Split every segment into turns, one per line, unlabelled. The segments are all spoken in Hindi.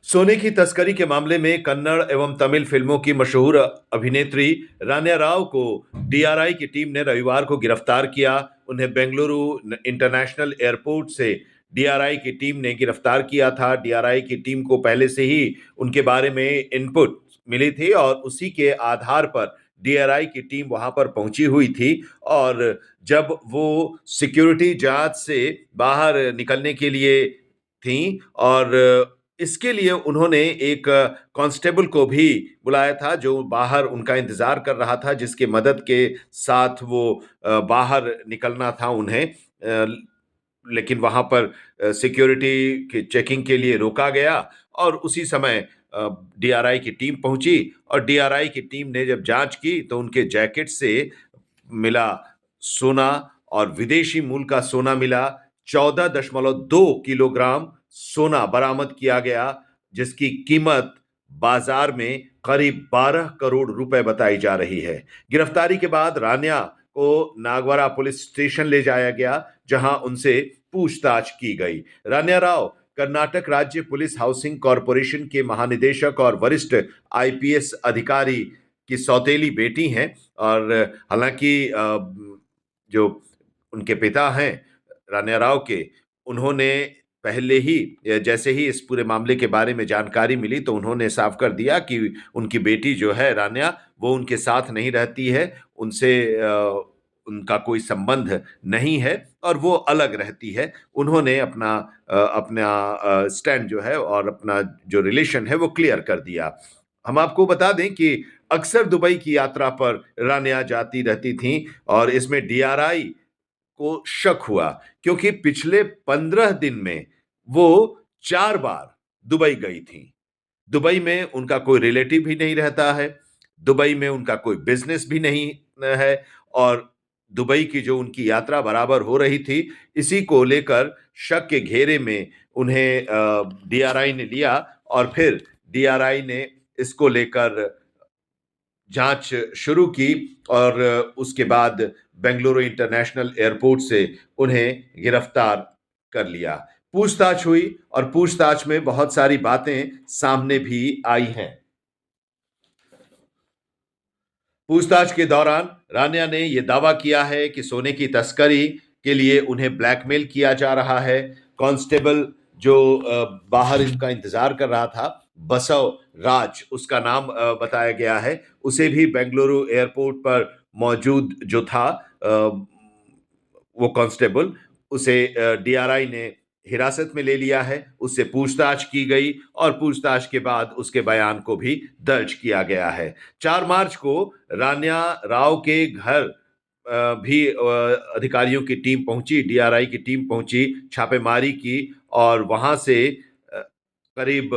सोने की तस्करी के मामले में कन्नड़ एवं तमिल फिल्मों की मशहूर अभिनेत्री रान्या राव को डीआरआई की टीम ने रविवार को गिरफ्तार किया। उन्हें बेंगलुरु इंटरनेशनल एयरपोर्ट से डीआरआई की टीम ने गिरफ्तार किया था। डीआरआई की टीम को पहले से ही उनके बारे में इनपुट मिली थी और उसी के आधार पर डीआरआई की टीम वहां पर पहुंची हुई थी। और जब वो सिक्योरिटी जांच से बाहर निकलने के लिए थी और इसके लिए उन्होंने एक कांस्टेबल को भी बुलाया था जो बाहर उनका इंतजार कर रहा था, जिसके मदद के साथ वो बाहर निकलना था उन्हें। लेकिन वहां पर सिक्योरिटी की चेकिंग के लिए रोका गया और उसी समय डीआरआई की टीम पहुंची और डीआरआई की टीम ने जब जांच की तो उनके जैकेट से मिला सोना और विदेशी मूल का सोना मिला। 14.2 किलोग्राम सोना बरामद किया गया, जिसकी कीमत बाजार में करीब 12 करोड़ रुपए बताई जा रही है। गिरफ्तारी के बाद रान्या को नागवारा पुलिस स्टेशन ले जाया गया, जहां उनसे पूछताछ की गई। रान्या राव कर्नाटक राज्य पुलिस हाउसिंग कॉरपोरेशन के महानिदेशक और वरिष्ठ आईपीएस अधिकारी की सौतेली बेटी हैं। और हालांकि जो उनके पिता हैं रान्या राव के, उन्होंने पहले ही जैसे ही इस पूरे मामले के बारे में जानकारी मिली तो उन्होंने साफ कर दिया कि उनकी बेटी जो है रान्या, वो उनके साथ नहीं रहती है, उनसे उनका कोई संबंध नहीं है और वो अलग रहती है। उन्होंने अपना स्टैंड जो है और अपना जो रिलेशन है वो क्लियर कर दिया। हम आपको बता दें कि अक्सर दुबई की यात्रा पर रान्या जाती रहती थीं और इसमें डीआरआई को शक हुआ क्योंकि पिछले 15 दिन में वो 4 बार दुबई गई थी। दुबई में उनका कोई रिलेटिव भी नहीं रहता है, दुबई में उनका कोई बिजनेस भी नहीं है और दुबई की जो उनकी यात्रा बराबर हो रही थी, इसी को लेकर शक के घेरे में उन्हें डीआरआई ने लिया और फिर डीआरआई ने इसको लेकर जांच शुरू की और उसके बाद बेंगलुरु इंटरनेशनल एयरपोर्ट से उन्हें गिरफ्तार कर लिया। पूछताछ हुई और पूछताछ में बहुत सारी बातें सामने भी आई हैं। पूछताछ के दौरान रान्या ने यह दावा किया है कि सोने की तस्करी के लिए उन्हें ब्लैकमेल किया जा रहा है। कांस्टेबल जो बाहर इनका इंतजार कर रहा था, बसव राज उसका नाम बताया गया है, उसे भी बेंगलुरु एयरपोर्ट पर मौजूद जो था वो कांस्टेबल, उसे डीआरआई ने हिरासत में ले लिया है। उससे पूछताछ की गई और पूछताछ के बाद उसके बयान को भी दर्ज किया गया है। 4 मार्च को रान्या राव के घर भी अधिकारियों की टीम पहुंची, डीआरआई की टीम पहुंची, छापेमारी की और वहां से करीब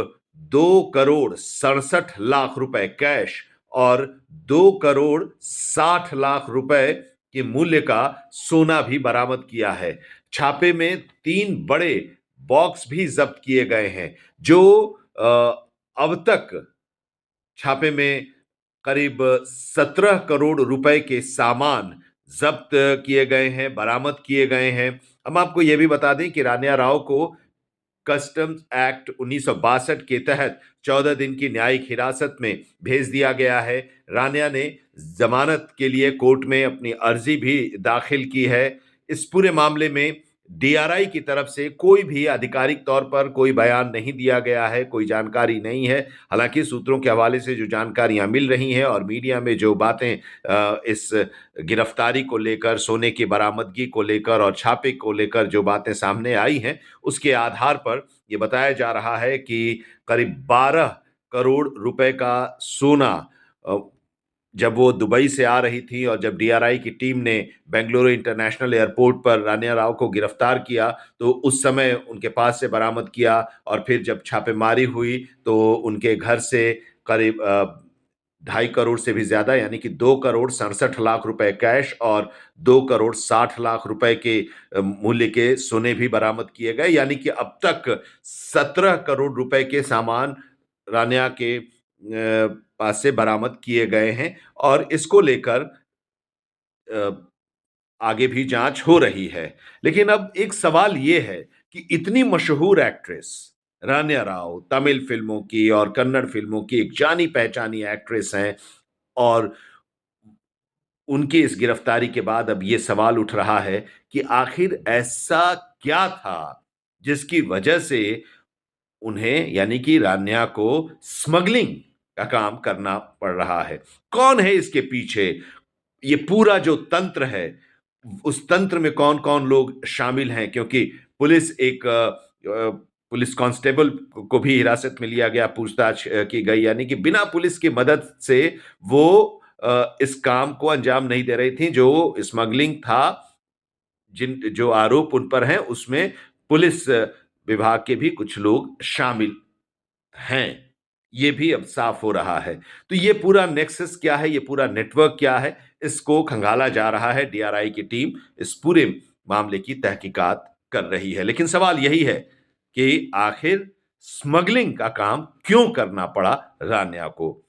2 करोड़ 67 लाख रुपए कैश और 2 करोड़ 60 लाख रुपए के मूल्य का सोना भी बरामद किया है। छापे में 3 बड़े बॉक्स भी जब्त किए गए हैं, जो अब तक छापे में करीब 17 करोड़ रुपए के सामान जब्त किए गए हैं, बरामद किए गए हैं। हम आपको यह भी बता दें कि रान्या राव को कस्टम्स एक्ट 1962 के तहत 14 दिन की न्यायिक हिरासत में भेज दिया गया है। रान्या ने जमानत के लिए कोर्ट में अपनी अर्जी भी दाखिल की है। इस पूरे मामले में डीआरआई की तरफ से कोई भी आधिकारिक तौर पर कोई बयान नहीं दिया गया है, कोई जानकारी नहीं है। हालांकि सूत्रों के हवाले से जो जानकारियां मिल रही हैं और मीडिया में जो बातें इस गिरफ्तारी को लेकर, सोने की बरामदगी को लेकर और छापे को लेकर जो बातें सामने आई हैं, उसके आधार पर यह बताया जा रहा है कि करीब 12 करोड़ रुपए का सोना जब वो दुबई से आ रही थी और जब डीआरआई की टीम ने बेंगलुरु इंटरनेशनल एयरपोर्ट पर रान्या राव को गिरफ्तार किया तो उस समय उनके पास से बरामद किया और फिर जब छापेमारी हुई तो उनके घर से करीब 2.5 करोड़ से भी ज्यादा यानी कि 2 करोड़ 67 लाख रुपए कैश और 2 करोड़ 60 लाख रुपए के मूल्य के सोने भी बरामद किए गए। यानी कि अब तक 17 करोड़ रुपए के सामान रान्या के पास से बरामद किए गए हैं और इसको लेकर आगे भी जांच हो रही है। लेकिन अब एक सवाल यह है कि इतनी मशहूर एक्ट्रेस रान्या राव तमिल फिल्मों की और कन्नड़ फिल्मों की एक जानी-पहचानी एक्ट्रेस हैं और उनकी इस गिरफ्तारी के बाद अब ये सवाल उठ रहा है कि आखिर ऐसा क्या था, जिसकी वजह से उन्हें यानी कि रान्या को स्मगलिंग का काम करना पड़ रहा है? कौन है इसके पीछे? ये पूरा जो तंत्र है, उस तंत्र में कौन-कौन लोग शामिल हैं? क्योंकि पुलिस एक पुलिस कांस्टेबल को भी हिरासत में लिया गया, पूछताछ की गई, यानी कि बिना पुलिस की मदद से वो इस काम को अंजाम नहीं दे रही थी, जो स्मगलिंग था, जिन जो आरोप उन पर हैं, उसमें पुलिस विभाग के भी कुछ लोग शामिल हैं। ये भी अब साफ हो रहा है। तो ये पूरा नेक्सस क्या है, ये पूरा नेटवर्क क्या है, इसको खंगाला जा रहा है। डीआरआई की टीम इस पूरे मामले की तहकीकात कर रही है। लेकिन सवाल यही है कि आखिर स्मगलिंग का काम क्यों करना पड़ा रान्या को?